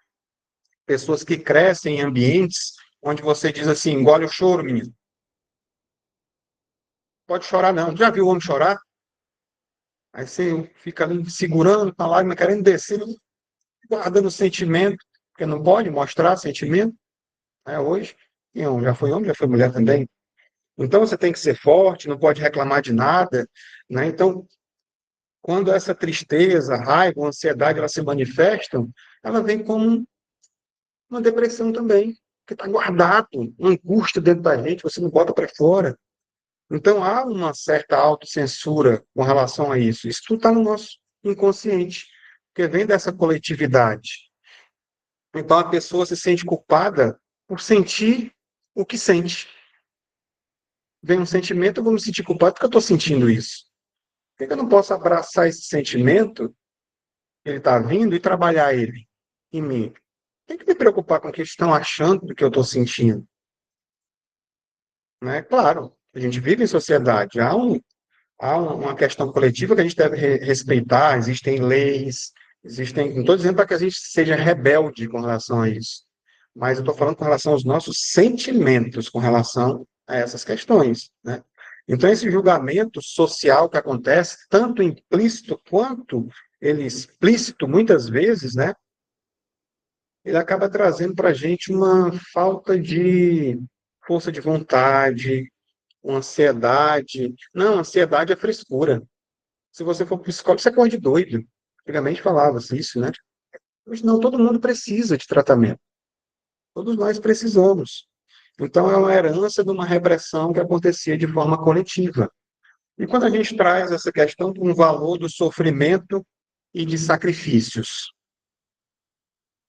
Pessoas que crescem em ambientes onde você diz assim, engole o choro, menino. Pode chorar não. Já viu o homem chorar? Aí você fica ali segurando com a lágrima, querendo descer, guardando o sentimento, porque não pode mostrar sentimento, né? Hoje, já foi homem, já foi mulher também. Então você tem que ser forte, não pode reclamar de nada, né? Então, quando essa tristeza, raiva, ansiedade, elas se manifestam, ela vem como uma depressão também, que está guardado, uma angústia dentro da gente, você não bota para fora. Então há uma certa autocensura com relação a isso. Isso tudo está no nosso inconsciente, porque vem dessa coletividade. Então a pessoa se sente culpada por sentir o que sente. Vem um sentimento, eu vou me sentir culpado porque eu estou sentindo isso. Por que eu não posso abraçar esse sentimento, ele está vindo, e trabalhar ele em mim? Tem que me preocupar com o que estão achando do que eu estou sentindo. Né? Claro, a gente vive em sociedade, há uma questão coletiva que a gente deve respeitar, existem leis, existem. Não estou dizendo para que a gente seja rebelde com relação a isso, mas eu estou falando com relação aos nossos sentimentos com relação a essas questões. Né? Então, esse julgamento social que acontece, tanto implícito quanto ele explícito, muitas vezes, né, ele acaba trazendo para a gente uma falta de força de vontade, uma ansiedade. Não, ansiedade é frescura. Se você for psicólogo, você é coisa de doido. Antigamente falava-se isso, né? Hoje não, todo mundo precisa de tratamento. Todos nós precisamos. Então, é uma herança de uma repressão que acontecia de forma coletiva. E quando a gente traz essa questão de um valor do sofrimento e de sacrifícios,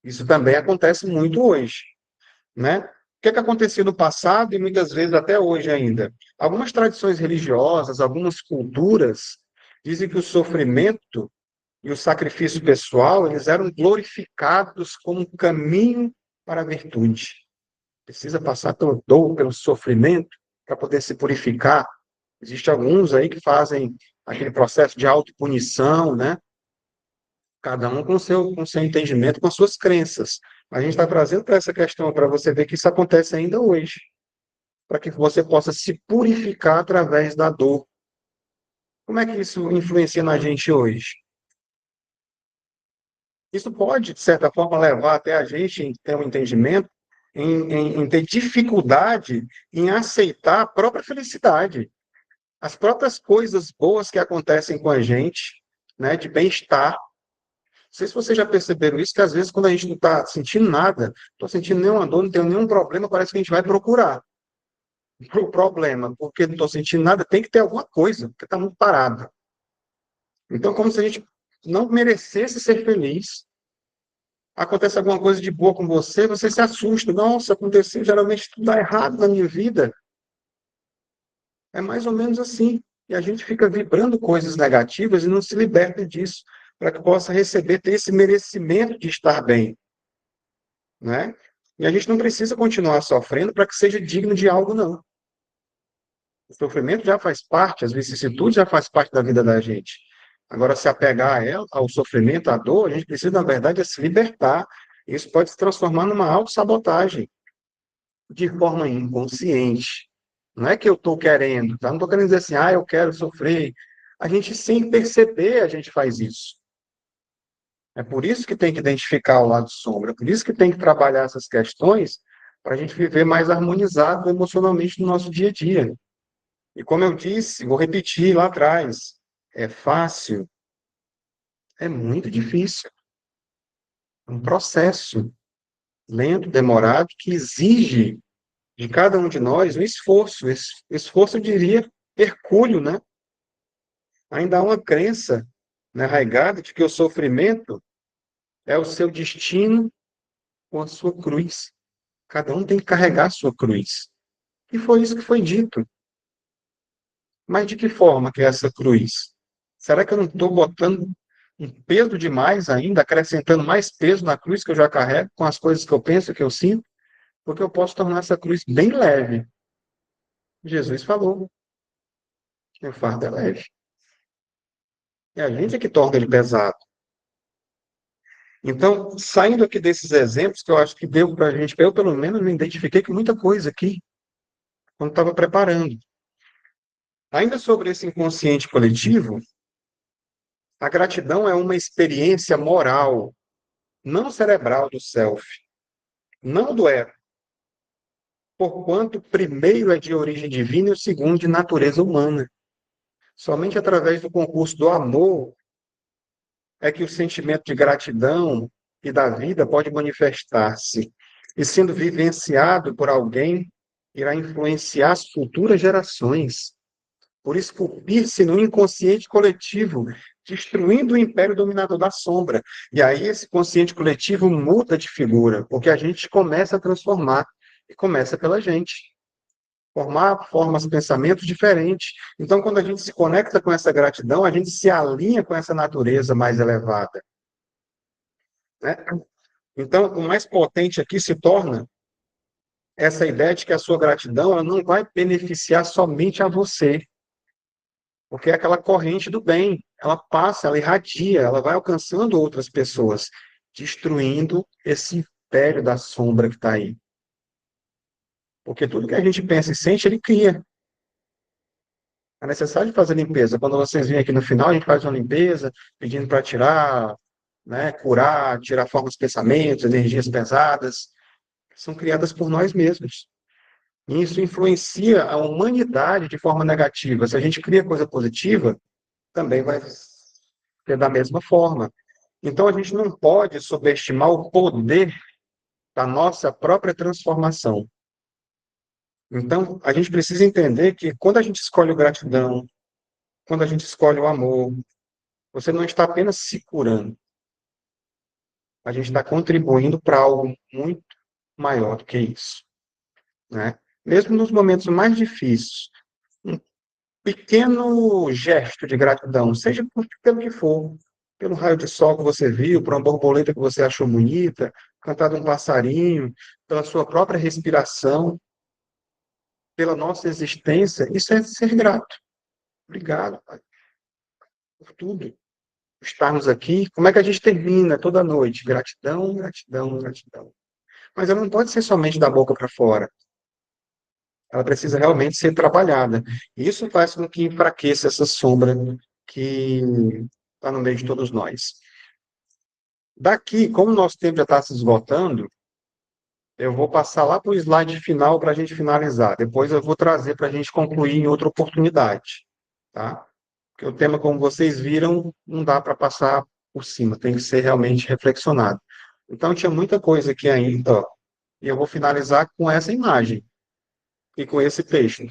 isso também acontece muito hoje, né? O que acontecia no passado e muitas vezes até hoje ainda? Algumas tradições religiosas, algumas culturas dizem que o sofrimento e o sacrifício pessoal, eles eram glorificados como um caminho para a virtude. Precisa passar pela dor, pelo sofrimento, para poder se purificar. Existem alguns aí que fazem aquele processo de autopunição, né? Cada um com seu entendimento, com as suas crenças. A gente está trazendo para essa questão para você ver que isso acontece ainda hoje, para que você possa se purificar através da dor. Como é que isso influencia na gente hoje? Isso pode, de certa forma, levar até a gente em ter um entendimento, em ter dificuldade em aceitar a própria felicidade, as próprias coisas boas que acontecem com a gente, né, de bem-estar. Não sei se vocês já perceberam isso, que às vezes quando a gente não está sentindo nada, não estou sentindo nenhuma dor, não tenho nenhum problema, parece que a gente vai procurar o problema, porque não estou sentindo nada, tem que ter alguma coisa, porque está muito parado. Então, como se a gente não merecesse ser feliz, acontece alguma coisa de boa com você, você se assusta. Nossa, aconteceu, geralmente tudo dá errado na minha vida. É mais ou menos assim. E a gente fica vibrando coisas negativas e não se liberta disso, para que possa receber, ter esse merecimento de estar bem, né? E a gente não precisa continuar sofrendo para que seja digno de algo, não. O sofrimento já faz parte, as vicissitudes já faz parte da vida da gente. Agora, se apegar a ela, ao sofrimento, à dor, a gente precisa, na verdade, é se libertar. Isso pode se transformar numa autossabotagem de forma inconsciente. Não é que eu estou querendo, tá? Não estou querendo dizer assim, eu quero sofrer. A gente, sem perceber, a gente faz isso. É por isso que tem que identificar o lado sombra, por isso que tem que trabalhar essas questões para a gente viver mais harmonizado emocionalmente no nosso dia a dia. E como eu disse, vou repetir lá atrás, é fácil, é muito difícil. É um processo lento, demorado, que exige de cada um de nós um esforço. Esforço, eu diria, hercúleo, né? Ainda há uma crença, né, arraigada de que o sofrimento é o seu destino com a sua cruz. Cada um tem que carregar a sua cruz. E foi isso que foi dito. Mas de que forma que é essa cruz? Será que eu não estou botando um peso demais ainda, acrescentando mais peso na cruz que eu já carrego, com as coisas que eu penso, que eu sinto? Porque eu posso tornar essa cruz bem leve. Jesus falou que o fardo é leve. E a gente é que torna ele pesado. Então, saindo aqui desses exemplos, que eu acho que deu para a gente, eu pelo menos me identifiquei com muita coisa aqui, quando estava preparando. Ainda sobre esse inconsciente coletivo, a gratidão é uma experiência moral, não cerebral do self, não do ego, porquanto o primeiro é de origem divina e o segundo de natureza humana. Somente através do concurso do amor é que o sentimento de gratidão e da vida pode manifestar-se. E sendo vivenciado por alguém, irá influenciar as futuras gerações. Por esculpir-se no inconsciente coletivo, destruindo o império dominador da sombra. E aí esse consciente coletivo muda de figura, porque a gente começa a transformar, e começa pela gente. Formar formas, pensamentos diferentes. Então, quando a gente se conecta com essa gratidão, a gente se alinha com essa natureza mais elevada, né? Então, o mais potente aqui se torna essa ideia de que a sua gratidão ela não vai beneficiar somente a você, porque é aquela corrente do bem, ela passa, ela irradia, ela vai alcançando outras pessoas, destruindo esse império da sombra que está aí. Porque tudo que a gente pensa e sente, ele cria. É necessário fazer limpeza. Quando vocês vêm aqui no final, a gente faz uma limpeza, pedindo para tirar, né, curar, tirar formas de pensamentos, energias pesadas, que são criadas por nós mesmos. E isso influencia a humanidade de forma negativa. Se a gente cria coisa positiva, também vai ser da mesma forma. Então, a gente não pode subestimar o poder da nossa própria transformação. Então, a gente precisa entender que quando a gente escolhe o gratidão, quando a gente escolhe o amor, você não está apenas se curando, a gente está contribuindo para algo muito maior do que isso, né? Mesmo nos momentos mais difíceis, um pequeno gesto de gratidão, seja pelo que for, pelo raio de sol que você viu, por uma borboleta que você achou bonita, cantar de um passarinho, pela sua própria respiração, pela nossa existência, isso é ser grato. Obrigado, Pai, por tudo. Estarmos aqui. Como é que a gente termina toda noite? Gratidão, gratidão, gratidão. Mas ela não pode ser somente da boca para fora. Ela precisa realmente ser trabalhada. E isso faz com que enfraqueça essa sombra que está no meio de todos nós. Daqui, como o nosso tempo já está se esgotando, eu vou passar lá para o slide final para a gente finalizar. Depois eu vou trazer para a gente concluir em outra oportunidade. Tá? Porque o tema, como vocês viram, não dá para passar por cima, tem que ser realmente reflexionado. Então, tinha muita coisa aqui ainda, ó, e eu vou finalizar com essa imagem e com esse texto.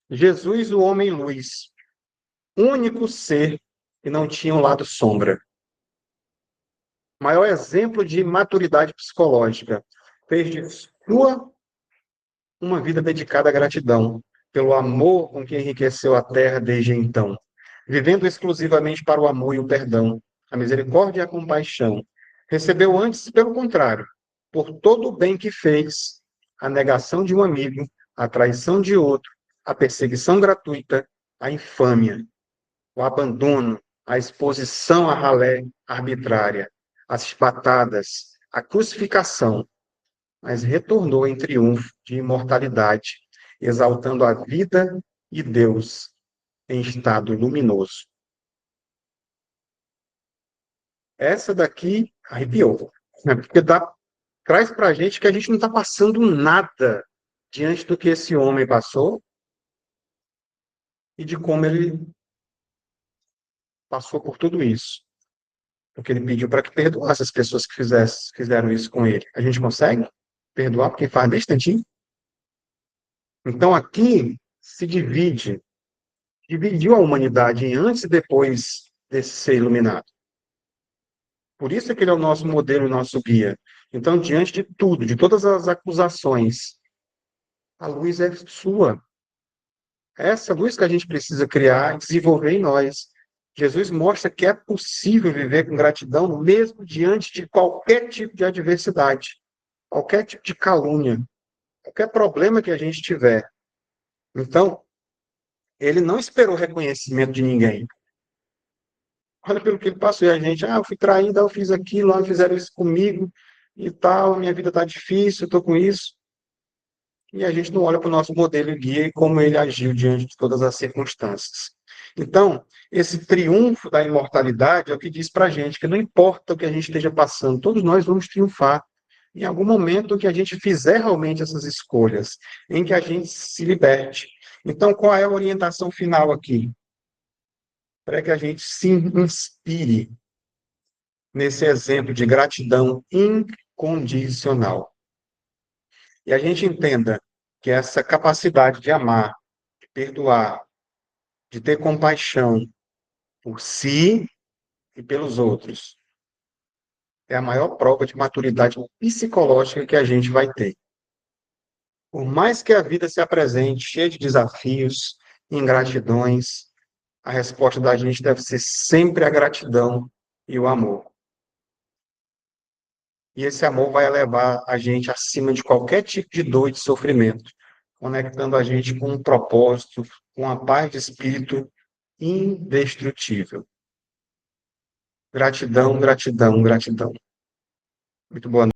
Jesus, o homem-luz, único ser que não tinha um lado sombra. Maior exemplo de maturidade psicológica. Fez de sua uma vida dedicada à gratidão, pelo amor com que enriqueceu a terra desde então, vivendo exclusivamente para o amor e o perdão, a misericórdia e a compaixão. Recebeu antes, pelo contrário, por todo o bem que fez, a negação de um amigo, a traição de outro, a perseguição gratuita, a infâmia, o abandono, a exposição à ralé arbitrária, as chibatadas, a crucificação, mas retornou em triunfo de imortalidade, exaltando a vida e Deus em estado luminoso. Essa daqui arrepiou, né? Porque traz para a gente que a gente não está passando nada diante do que esse homem passou e de como ele passou por tudo isso. Porque ele pediu para que perdoasse as pessoas que fizeram isso com ele. A gente consegue perdoar porque faz bem instantinho? Então aqui se dividiu a humanidade em antes e depois desse ser iluminado. Por isso é que ele é o nosso modelo, o nosso guia. Então, diante de tudo, de todas as acusações, a luz é sua. É essa luz que a gente precisa criar e desenvolver em nós. Jesus mostra que é possível viver com gratidão mesmo diante de qualquer tipo de adversidade, qualquer tipo de calúnia, qualquer problema que a gente tiver. Então, ele não esperou reconhecimento de ninguém. Olha pelo que ele passou. E a gente, eu fui traído, eu fiz aquilo, fizeram isso comigo e tal, minha vida está difícil, eu estou com isso. E a gente não olha para o nosso modelo e guia e como ele agiu diante de todas as circunstâncias. Então, esse triunfo da imortalidade é o que diz para a gente que não importa o que a gente esteja passando, todos nós vamos triunfar. Em algum momento que a gente fizer realmente essas escolhas, em que a gente se liberte. Então, qual é a orientação final aqui? Para que a gente se inspire nesse exemplo de gratidão incondicional. E a gente entenda que essa capacidade de amar, de perdoar, de ter compaixão por si e pelos outros, é a maior prova de maturidade psicológica que a gente vai ter. Por mais que a vida se apresente cheia de desafios, ingratidões, a resposta da gente deve ser sempre a gratidão e o amor. E esse amor vai levar a gente acima de qualquer tipo de dor e de sofrimento, conectando a gente com um propósito, com a paz de espírito indestrutível. Gratidão, gratidão, gratidão. Muito boa noite.